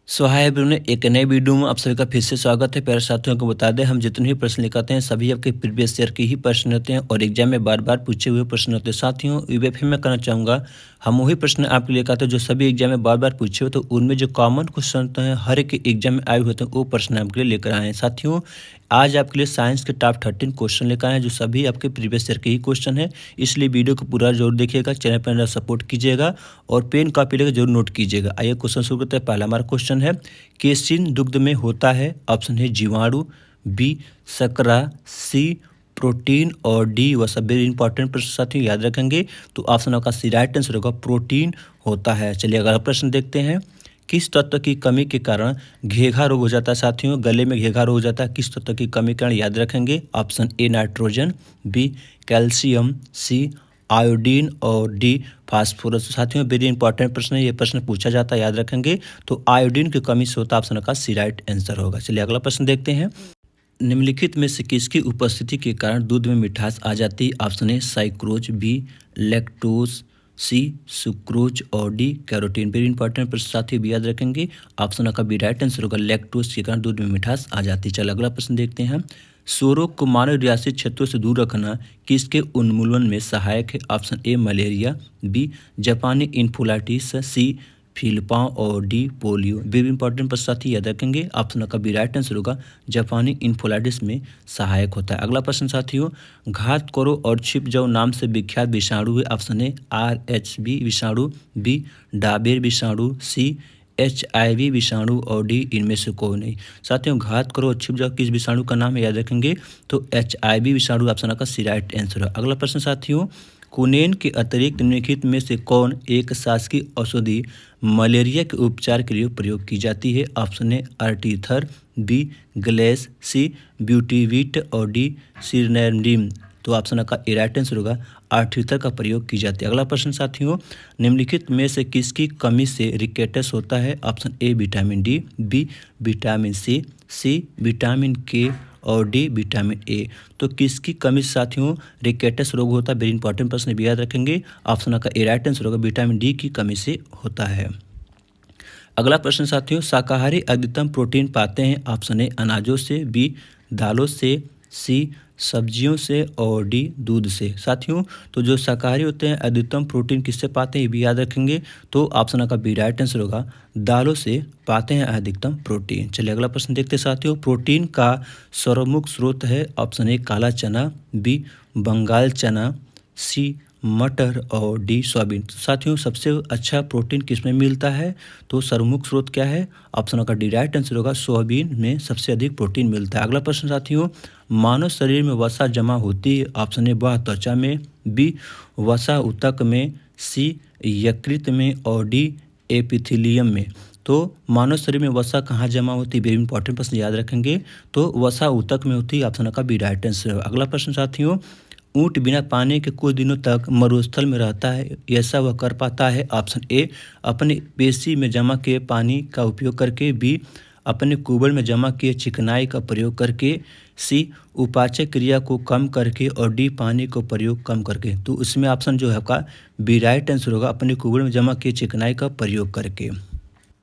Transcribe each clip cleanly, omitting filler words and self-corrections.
Hi everyone, एक नए video में आप सभी का फिर से स्वागत है। प्यारे साथियों को बता दें, हम जितने भी प्रश्न लेकर आते हैं सभी आपके प्रीवियस ईयर के ही प्रश्न होते हैं और एग्जाम में बार बार पूछे हुए प्रश्न होते हैं। साथियों, ये फिर मैं कहना चाहूँगा, हम वही प्रश्न आपके लेकर आते हैं जो सभी एग्जाम में बार बार पूछे हुए, तो उनमें जो कॉमन क्वेश्चन होते हैं हर एक एग्जाम में आए होते हैं वो प्रश्न आपके लिए लेकर आए हैं। साथियों, आज आपके लिए साइंस के टॉप 13 क्वेश्चन लेकर आए हैं जो सभी आपके प्रीवियस ईयर के ही क्वेश्चन है। इसलिए वीडियो को पूरा जरूर देखिएगा, चैनल पर सपोर्ट कीजिएगा और पेन कॉपी लेकर जरूर नोट कीजिएगा। आइए क्वेश्चन शुरू करते हैं। पहला हमारा क्वेश्चन है, केसिन दुग्ध में होता है? ऑप्शन है जीवाणु, बी शकरा, सी प्रोटीन और डी वसा। वेरी इंपॉर्टेंट प्रश्न साथियों, याद रखेंगे। तो ऑप्शन आपका सी राइट आंसर होगा, प्रोटीन होता है। चलिए अगला प्रश्न देखते हैं। किस तत्व की कमी के कारण घेघा रोग हो जाता है? साथियों, गले में घेघा रोग हो जाता है किस तत्व की कमी के कारण? याद रखेंगे। Option A nitrogen, B calcium, C iodine और डी फास्फोरस। साथियों, वेरी इंपॉर्टेंट प्रश्न है, ये प्रश्न पूछा जाता है, याद रखेंगे। तो आयोडीन की कमी से होता है, ऑप्शन का सी राइट आंसर होगा। चलिए अगला प्रश्न देखते हैं। निम्नलिखित में से किसकी उपस्थिति के कारण दूध में मिठास आ जाती है? ऑप्शन ए साइक्रोज, बी लैक्टोज, सी सुक्रोज और डी कैरोटीन। वेरी इंपॉर्टेंट प्रश्न साथियों, भी याद रखेंगे। ऑप्शन का बी राइट आंसर होगा, लैक्टोज के कारण दूध में मिठास आ जाती है। चलो अगला प्रश्न देखते हैं। स्वरोग को मानव रियासी क्षेत्रों से दूर रखना किसके उन्मूलन में सहायक है? ऑप्शन ए मलेरिया, बी जापानी इन्फ्लूएंजा, सी फीलपाव और डी पोलियो। वेरी इंपॉर्टेंट प्रश्न साथी, याद रखेंगे। ऑप्शन का बी राइट आंसर होगा, जापानी इन्फ्लूएंजा में सहायक होता है। अगला प्रश्न साथियों, घात करो और छिप जाओ नाम से विख्यात विषाणु है? ऑप्शन ए RHB विषाणु, बी डाबेर विषाणु, सी HIV विषाणु और डी इनमें से कोई नहीं। साथियों, घात करो और छिप जाओ किस विषाणु का नाम है? याद रखेंगे। तो HIV विषाणु ऑप्शन का सी राइट आंसर है। अगला प्रश्न साथियों, कुनेन के अतिरिक्त निम्नलिखित में से कौन एक शासकीय औषधि मलेरिया के उपचार के लिए प्रयोग की जाती है? ऑप्शन ए अर्टीथर, बी ग्लेस, सी ब्यूटीवीट और डी सिरनैडिम। तो ऑप्शन का ए राइट आंसर होगा, अर्टीथर का प्रयोग की जाती है। अगला प्रश्न साथियों, निम्नलिखित में से किसकी कमी से रिकेटस होता है? Option A vitamin D, B vitamin C vitamin K और डी विटामिन ए। तो किसकी कमी से साथियों रिकेटस रोग होता है? वेरी इंपॉर्टेंट प्रश्न, भी याद रखेंगे। ऑप्शन का ए राइट आंसर होगा, विटामिन डी की कमी से होता है। अगला प्रश्न साथियों, शाकाहारी अधिकतम प्रोटीन पाते हैं? ऑप्शन ए अनाजों से, बी दालों से, सी सब्जियों से और डी दूध से। साथियों, तो जो शाकाहारी होते हैं अधिकतम प्रोटीन किससे पाते हैं, ये भी याद रखेंगे। तो ऑप्शन का बी राइट आंसर होगा, दालों से पाते हैं अधिकतम प्रोटीन। चलिए अगला प्रश्न देखते हैं साथियों। प्रोटीन का सर्वमुख स्रोत है? ऑप्शन ए काला चना, बी बंगाल चना, सी मटर और डी सोयाबीन। तो साथियों, सबसे अच्छा प्रोटीन किस में मिलता है? तो सर्वमुख स्रोत क्या है? ऑप्शन का डी राइट आंसर होगा, सोयाबीन में सबसे अधिक प्रोटीन मिलता है। अगला प्रश्न साथियों, मानव शरीर में वसा जमा होती है? ऑप्शन ए वह त्वचा में, बी वसा ऊतक में, सी यकृत में और डी एपिथेलियम में। तो मानव शरीर में वसा कहाँ जमा होती है? वेरी इंपॉर्टेंट प्रश्न, याद रखेंगे। तो वसा ऊतक में होती है, ऑप्शन का बी राइट आंसर। अगला प्रश्न साथियों, ऊँट बिना पानी के कुछ दिनों तक मरुस्थल में रहता है, ऐसा वह कर पाता है? ऑप्शन ए अपने पेशी में जमा किए पानी का उपयोग करके, बी अपने कुबड़ में जमा किए चिकनाई का प्रयोग करके, सी उपाचक क्रिया को कम करके और डी पानी को प्रयोग कम करके। तो उसमें ऑप्शन जो है आपका बी राइट आंसर होगा, अपने कुबड़ में जमा किए चिकनाई का प्रयोग करके।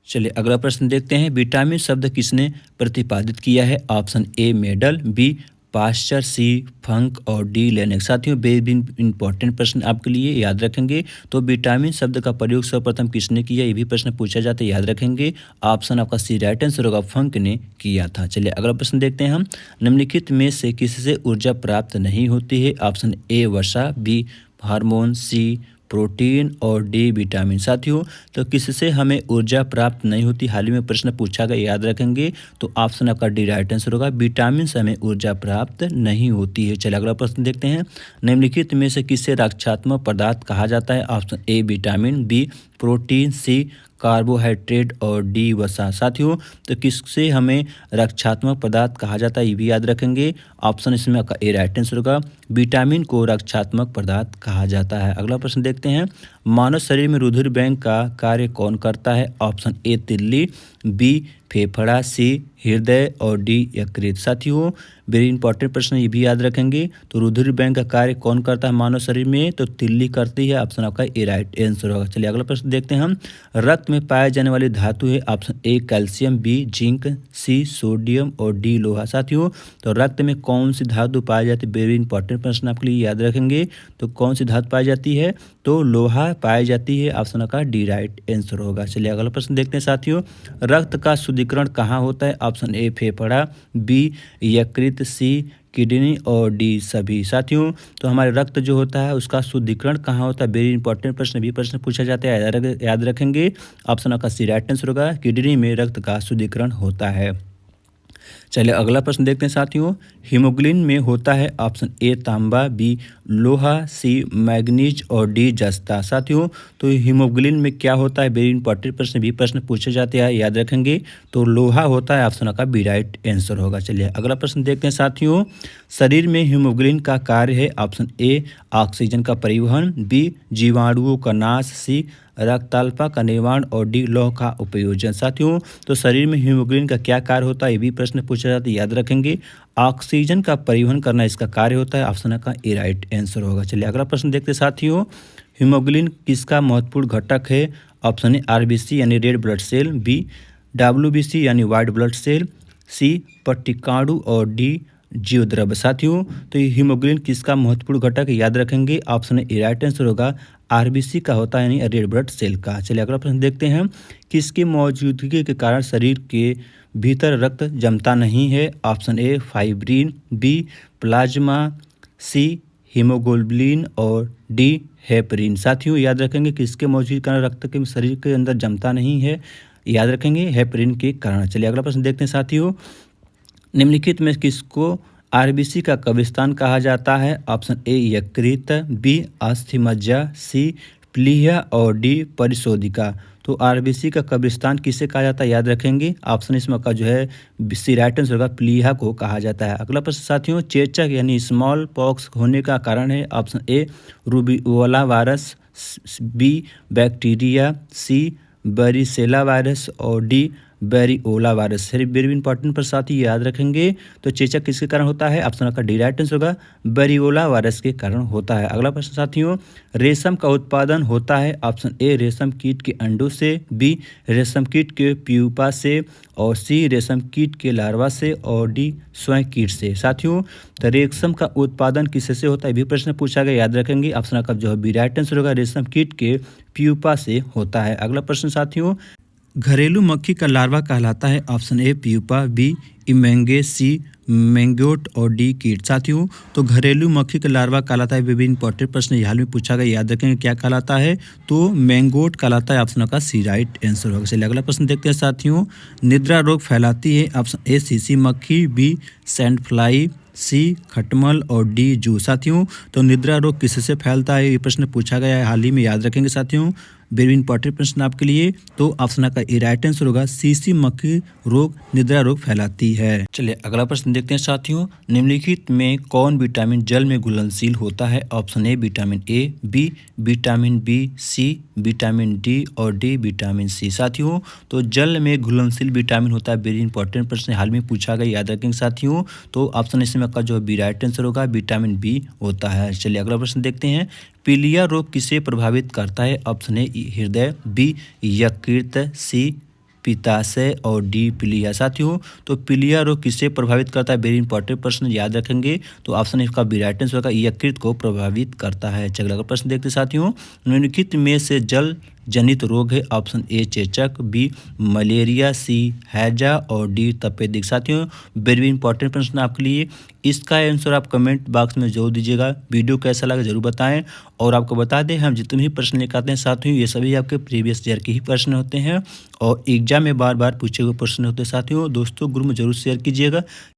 चलिए अगला प्रश्न देखते हैं। विटामिन शब्द किसने प्रतिपादित किया है? Option A Mendel, B Pasteur, C Funk और डी लेनेक। साथियों, वेरी इंपॉर्टेंट प्रश्न आपके लिए, याद रखेंगे। तो विटामिन शब्द का प्रयोग सर्वप्रथम किसने किया, ये भी प्रश्न पूछा जाता है, याद रखेंगे। ऑप्शन आपका सी राइट आंसर होगा, फंक ने किया था। चलिए अगला प्रश्न देखते हैं हम। निम्नलिखित में से किससे ऊर्जा प्राप्त नहीं होती है? ऑप्शन ए वसा, बी हार्मोन, सी प्रोटीन और डी विटामिन। साथियों, तो किससे हमें ऊर्जा प्राप्त नहीं होती, हाल ही में प्रश्न पूछा गया, याद रखेंगे। तो ऑप्शन आपका डी राइट आंसर होगा, विटामिन से हमें ऊर्जा प्राप्त नहीं होती है। चलिए अगला प्रश्न देखते हैं। निम्नलिखित में से किससे रक्षात्मक पदार्थ कहा जाता है? Option A vitamin, B protein, C carbohydrate और डी वसा। साथियों, तो किससे हमें रक्षात्मक पदार्थ कहा जाता है, ये भी याद रखेंगे। ऑप्शन इसमें आपका ए राइट आंसर होगा, विटामिन को रक्षात्मक पदार्थ कहा जाता है। अगला प्रश्न देखते हैं। मानव शरीर में रुधिर बैंक का कार्य कौन करता है? ऑप्शन ए तिल्ली, बी फेफड़ा, सी हृदय और डी यकृत। साथियों, वेरी इंपॉर्टेंट प्रश्न ये भी याद रखेंगे। तो रुधिर बैंक का कार्य कौन करता है मानव शरीर में? तो तिल्ली करती है। ऑप्शन आपका ए राइट आंसर होगा। चलिए अगला प्रश्न देखते हैं हम। रक्त में पाए जाने वाली धातु है option A calcium, B zinc, C sodium और डी लोहा। साथियों तो रक्त में कौन सी धातु पाई जाती है? वेरी इंपॉर्टेंट प्रश्न आपके लिए याद रखेंगे। तो कौन सी धातु पाई जाती है? तो लोहा पाई जाती है। ऑप्शन का डी राइट आंसर होगा। चलिए अगला प्रश्न देखते हैं साथियों। रक्त का शुद्धिकरण कहाँ होता है? ऑप्शन ए फेफड़ा, बी यकृत, सी किडनी और डी सभी। साथियों तो हमारे रक्त जो होता है उसका शुद्धिकरण कहाँ होता है? वेरी इंपॉर्टेंट प्रश्न भी प्रश्न पूछा जाता है, याद रखेंगे। ऑप्शन का सी राइट आंसर होगा। किडनी में रक्त का शुद्धिकरण होता है। चलिए अगला प्रश्न देखते हैं साथियों। हीमोग्लोबिन में होता है ऑप्शन ए तांबा, बी लोहा, सी मैग्नीज और डी जस्ता। साथियों तो हीमोग्लोबिन में क्या होता है? वेरी इंपॉर्टेंट प्रश्न भी प्रश्न पूछे जाते हैं, याद रखेंगे। तो लोहा होता है। ऑप्शन का बी राइट आंसर होगा। चलिए अगला प्रश्न देखते हैं साथियों। शरीर में हीमोग्लोबिन का कार्य है ऑप्शन ए ऑक्सीजन का परिवहन, बी जीवाणुओं का नाश, सी रक्ताल्पा का निर्माण और डी लौह का उपयोजन। साथियों तो शरीर में हीमोग्लोबिन का क्या कार्य होता है? ये भी प्रश्न पूछा जाता है, याद रखेंगे। ऑक्सीजन का परिवहन करना इसका कार्य होता है। ऑप्शन का ए राइट आंसर होगा। चलिए अगला प्रश्न देखते हैं साथियों। हीमोग्लोबिन किसका महत्वपूर्ण घटक है? ऑप्शन ए आरबीसी यानी red blood cell, B WBC यानी वाइट ब्लड सेल, सी पट्टिकाणु और डी जीवद्रव्य। साथियों तो ये हीमोग्लोबिन किसका महत्वपूर्ण घटक है? याद रखेंगे। ऑप्शन ए राइट आंसर होगा। आरबीसी का होता है यानी रेड ब्लड सेल का। चलिए अगला प्रश्न देखते हैं। किसकी मौजूदगी के कारण शरीर के भीतर रक्त जमता नहीं है? Option A fibrin, B plasma, C haemoglobin और डी हेपरिन। साथियों याद रखेंगे किसके मौजूदगी के कारण रक्त के शरीर के अंदर जमता नहीं है? याद रखेंगे हेपरिन के कारण। चलिए अगला प्रश्न देखते हैं साथियों। निम्नलिखित में किसको आरबीसी का कब्रिस्तान कहा जाता है? ऑप्शन ए यकृत, बी अस्थिमज्जा, सी प्लीहा और डी परिशोधिका। तो आरबीसी का कब्रिस्तान किसे कहा जाता है? याद रखेंगे। ऑप्शन इसमें का जो है सी राइट आंसर होगा, प्लीहा को कहा जाता है। अगला प्रश्न साथियों। चेचक यानी स्मॉल पॉक्स होने का कारण है? Option A rubeola virus, B bacteria, C varicella virus और D variola virus. Very important पर साथ ही याद रखेंगे। तो चेचक किसके कारण होता है? ऑप्शन का डी राइट आंसर होगा, बेरिओला वायरस के कारण होता है। अगला प्रश्न साथियों। रेशम का उत्पादन होता है ऑप्शन ए रेशम कीट के अंडों से, बी रेशम कीट के प्यूपा से और सी रेशम कीट के लार्वा से और डी स्वयं कीट से। साथियों तो रेशम का उत्पादन किससे होता है? भी प्रश्न पूछा गया, याद रखेंगे। ऑप्शन का जो है बी राइट आंसर होगा, रेशम कीट के प्यूपा से होता है। अगला प्रश्न साथियों। घरेलू मक्खी का लार्वा कहलाता है? ऑप्शन ए प्यूपा, बी इमेंगे, सी मैंगोट और डी कीट। साथियों तो घरेलू मक्खी का लार्वा कहलाता है। विभिन्न इंपॉर्टेंट प्रश्न हाल में पूछा गया, याद रखेंगे क्या कहलाता है? तो मैंगोट कहलाता है। ऑप्शन का सी राइट आंसर होगा। चलिए अगला प्रश्न देखते हैं साथियों। निद्रा रोग फैलाती है? ऑप्शन ए सीसी मक्खी, बी सैंड फ्लाई, सी खटमल और डी जू। साथियों तो निद्रा रोग किससे फैलता है? ये प्रश्न पूछा गया है हाल ही में, याद रखेंगे साथियों। वेरी इंपॉर्टेंट प्रश्न आपके लिए। तो ऑप्शन का ए राइट आंसर होगा, सीसी मक्खी रोग निद्रा रोग फैलाती है। चलिए अगला प्रश्न देखते हैं साथियों। निम्नलिखित में कौन विटामिन जल में घुलनशील होता है? Option A vitamin A, B vitamin B, C vitamin D और डी विटामिन सी। साथियों तो जल में घुलनशील विटामिन होता है। वेरी इंपॉर्टेंट प्रश्न हाल में पूछा गया, याद रखेंगे साथियों। तो ऑप्शन इसमें का जो है बी राइट आंसर होगा, विटामिन बी होता है। चलिए अगला प्रश्न देखते हैं। पीलिया रोग किसे प्रभावित करता है? ऑप्शन ए हृदय, बी यकृत, सी पित्ताशय और डी पीलिया। साथियों तो पीलिया रोग किसे प्रभावित करता है? वेरी इंपॉर्टेंट प्रश्न, याद रखेंगे। तो ऑप्शन इसका बी राइट आंसर होगा, यकृत को प्रभावित करता है। चलिए अगला प्रश्न देखते हैं साथियों। निम्नलिखित में से जल जनित रोग है? ऑप्शन ए चेचक, बी मलेरिया, सी हैजा और डी तपेदिक। साथियों वेरी इंपॉर्टेंट प्रश्न आपके लिए। इसका आंसर आप कमेंट बॉक्स में जरूर दीजिएगा। वीडियो कैसा लगा जरूर बताएं। और आपको बता दें हम जितने भी प्रश्न लेकर आते हैं साथियों ये सभी आपके प्रीवियस ईयर के ही प्रश्न होते हैं और एग्जाम में बार बार पूछे हुए प्रश्न होते हैं। साथियों दोस्तों ग्रुप में जरूर शेयर कीजिएगा।